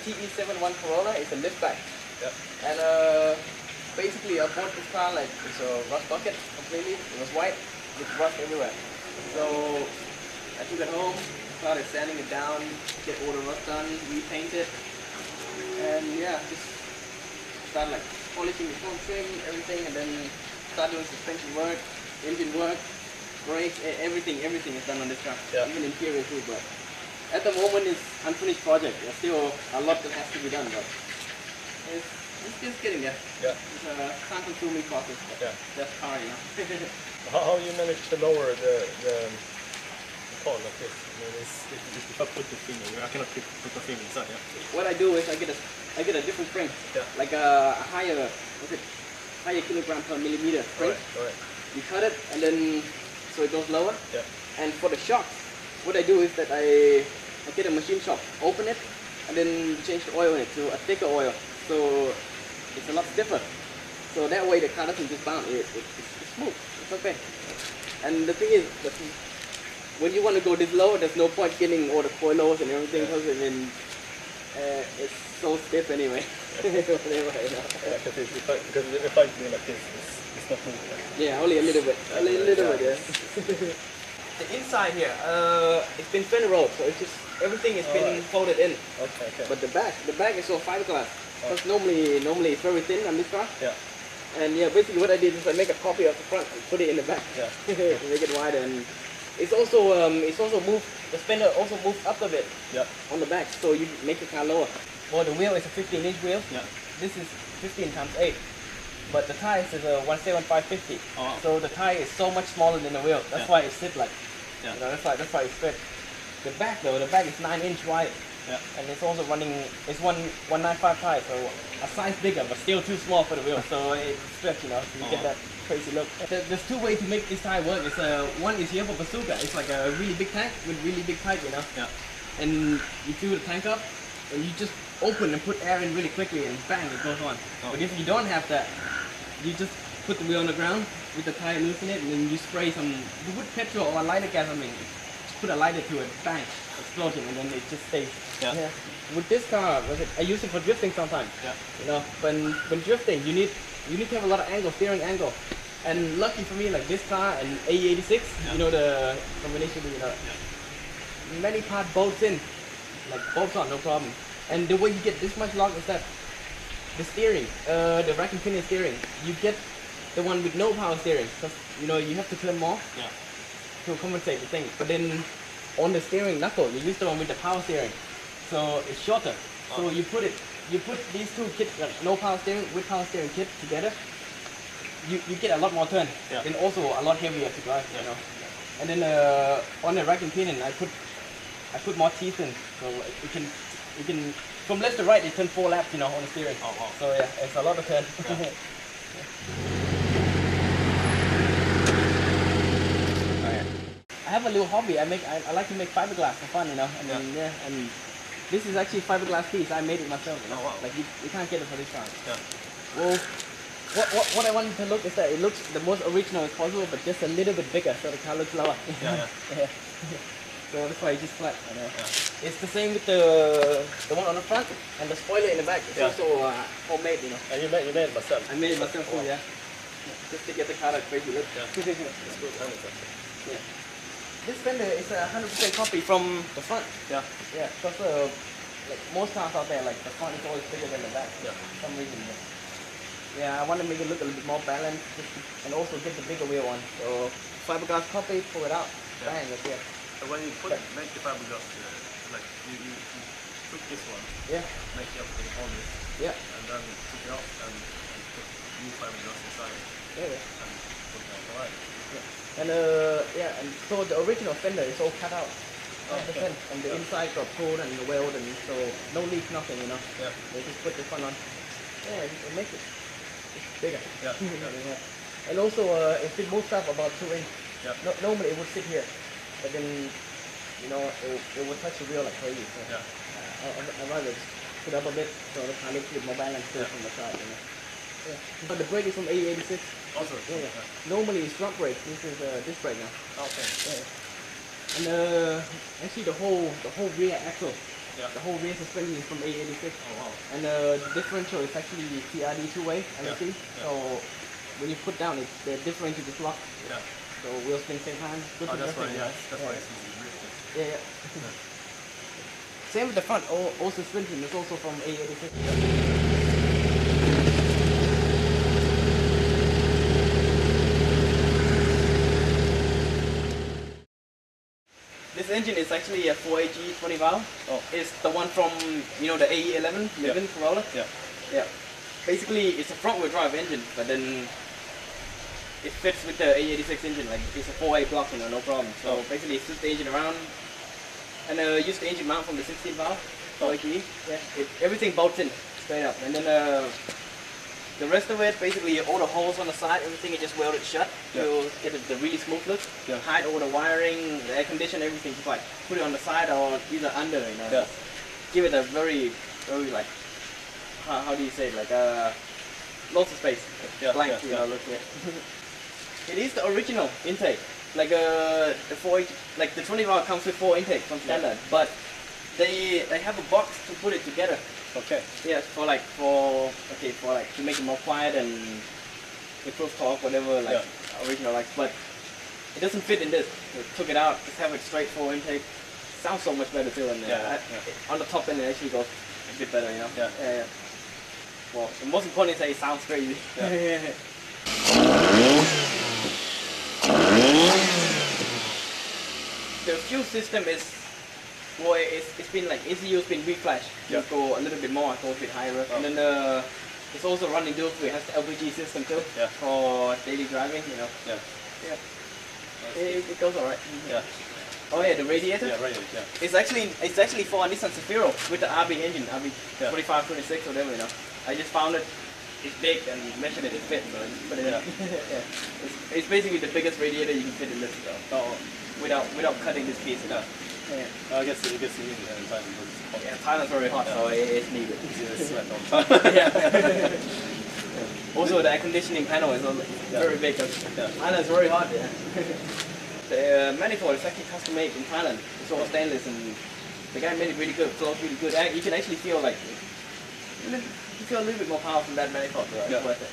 TE71 Corolla. It's a liftback. Yeah. And basically I bought this car like it's a rust bucket completely. It was white with rust everywhere. So I took it home, started sanding it down, get all the rust done, repaint it, and yeah, just start like polishing the front trim, everything, and then start doing suspension work, engine work, brakes, everything is done on this car. Yeah. Even interior too, but at the moment it's unfinished project. There's still a lot that has to be done, but it's just getting there. Yeah. It's a time-consuming process, but yeah. that's car, you know. How you manage to lower the car like this? I mean, if I put the finger, I cannot put the finger inside. Yeah. What I do is I get a different spring, yeah. like a higher kilogram per millimeter spring. All right. You cut it and then so it goes lower. Yeah. And for the shocks, what I do is that I get a machine shop, open it, and then change the oil in it to a thicker oil, so it's a lot stiffer. So that way the car doesn't just bounce. It's smooth. It's okay. And the thing is, when you want to go this low, there's no point getting all the coilovers and everything because it's so stiff anyway. Because if I do like this, it's not moving. Yeah, only a little bit. A little bit, yeah. The inside here, it's been fender rolled, so it's just everything has been folded in. Okay. But the back is all fiberglass. Because normally it's very thin on this car. Yeah. And yeah, basically what I did is I make a copy of the front and put it in the back. Yeah. To make it wider, and it's also moved. The fender also moves up a bit. Yeah. On the back, so you make the car lower. Well, the wheel is a 15-inch wheel. Yeah. This is 15 times 8. But the tires is a 175/50. So the tire is so much smaller than the wheel. That's why it sits like. Yeah. You know, that's why it's fit. The back though, the back is 9-inch wide. Yeah. And it's also running. It's 195 tires, so a size bigger, but still too small for the wheel. So it's stretched, you know. So you get that crazy look. There's two ways to make this tire work. It's one is here for bazooka. It's like a really big tank with really big pipe, you know. Yeah. And you fill the tank up, and you just open and put air in really quickly, and bang, it goes on. But if you don't have that, you just put the wheel on the ground with the tire loose in it, and then you spray some. You put petrol or a lighter gas, just put a lighter to it, bang, explosion, and then it just stays. Yeah. With this car, I use it for drifting sometimes. Yeah. You know, when drifting, you need to have a lot of angle, steering angle. And lucky for me, like this car and AE86, you know, the combination, you know, many part bolts in, like bolts on, no problem. And the way you get this much lock is that the steering, the rack and pinion steering, you get the one with no power steering, because you know you have to turn more to compensate the thing. But then on the steering knuckle, you use the one with the power steering, so it's shorter. So you put these two kits, no power steering with power steering kit together, you get a lot more turn, and also a lot heavier to drive, you know. And then on the rack and pinion, I put more teeth in, so you can from left to right, it turns 4 laps, you know, on the steering. So yeah, it's a lot of turn. I have a little hobby. I like to make fiberglass for fun, you know. And and this is actually a fiberglass piece. I made it myself, you know. Like you can't get it for this car. Well, what I wanted to look is that it looks the most original as possible, but just a little bit bigger, so the car looks lower. So that's why it's just flat. You know? It's the same with the one on the front and the spoiler in the back. It's also homemade, you know. And you made it myself? I made it myself too, yeah. Just to get the car that crazy look. This fender is a 100% copy from the front. Yeah. Because like most cars out there, like the front is always bigger than the back. For some reason. Yeah, I want to make it look a little bit more balanced, and also get the bigger wheel on. So fiberglass copy, pull it out, bang, that's it. So when you make the fiberglass, like you took this one, make it up on this, and then took it off and put new fiberglass inside, and put it on the line. And and so the original fender is all cut out, and the inside got pulled and welded, and so no leak, nothing, you know. They just put this one on. It makes it bigger. And also if it moves up about 2 inches, normally it would sit here. But then, you know, it would touch the wheel like crazy. So I'd rather just put up a bit so the car looks a bit more balanced from the side, you know. But the brake is from AE86. Also? Normally it's front brake. This is disc brake now. And actually the whole rear axle The whole rear suspension is from A86. Oh wow. And the differential is actually TRD two-way, LC. So when you put down, the differential is locked. Yeah. So wheel spin same time. Good for That's why. drifting, Yeah. That's why it's easy to drift. Yeah. Same with the front. All suspension is also from A86. This engine is actually a 4AG 20 valve. Oh. It's the one from, you know, the AE11 Livin Corolla. Yeah. Yeah. Basically, it's a front-wheel drive engine, but then it fits with the A86 engine. Like it's a 4A block, you know, no problem. So basically, switch the engine around and use the engine mount from the 16 valve 4AG. Yeah. Everything bolts in straight up, and then the rest of it, basically all the holes on the side, everything is just welded shut to get the really smooth look. Hide all the wiring, the air conditioner, everything. Just like put it on the side or either under, you know. Give it a very like, how do you say it? Like lots of space. Blank, you know, look here. It is the original intake. Like the 4, like the 20 valve comes with 4 intakes from standard, but they have a box to put it together. Okay. Yeah, for like to make it more quiet and improve torque, whatever, like original, like, but it doesn't fit in this. We took it out, just have it straight 4 intake. Sounds so much better too, and on the top end it actually goes a bit better, you know. Yeah. Well, the most important is that it sounds crazy. The fuel system is, well, it's been like ECU's been reflashed. You go a little bit more, go a bit higher, and then it's also running dual fuel. It has the LPG system too for daily driving, you know. It goes alright. Oh yeah, the radiator. It's actually for a Nissan Zafiro with the RB engine, RB 45, 26, whatever, you know. I just found it. It's big and measured it fit, so put it in. It's basically the biggest radiator you can fit in this, without cutting this piece. I guess it gets easy in Thailand because it's hot. Yeah, Thailand's very hot, so it's needed. It's sweat all the time. Also, the air conditioning panel is very big. Thailand's very hot. The manifold is actually custom made in Thailand. It's all stainless, and the guy made it really good. Flows really good. You can actually feel like you feel a little bit more power from that manifold. It's worth it.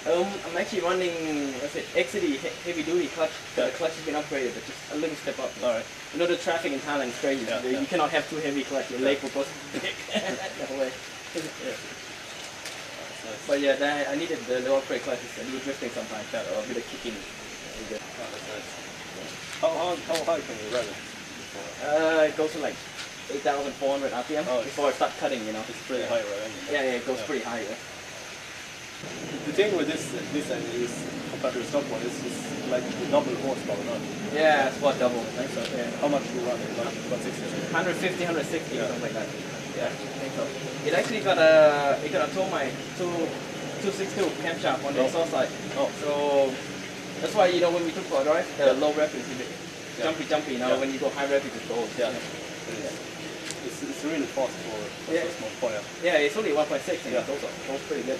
I'm actually running, XCD heavy duty clutch. The clutch has been upgraded, but just a little step up. Alright. You know the traffic in Thailand is crazy. You cannot have too heavy clutch. Your leg will go big. No way. But yeah, I needed the low upgrade clutch. I do drifting sometimes. Or a bit of kicking. How high can you run it? It goes to like 8,400 RPM before I start cutting. You know. It's pretty high, right? Yeah, it goes pretty high. The thing with this engine is, compared to the stock one, is like the double horsepower, no? Yeah, it's what double. I think so. How much do you run it? Like 160? 150, 160, something like that. Yeah, I think so. It actually got a Tomai 262 camshaft on the exhaust side. So that's why, you know, when we took for a drive, the low rep is a bit jumpy. Now when you go high rep, it just goes. It's really fast for a small fire. Yeah, it's only 1.6 and it's also goes pretty good.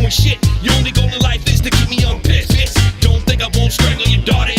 Shit, your only goal in life is to keep me on piss. Don't think I won't strangle your daughter.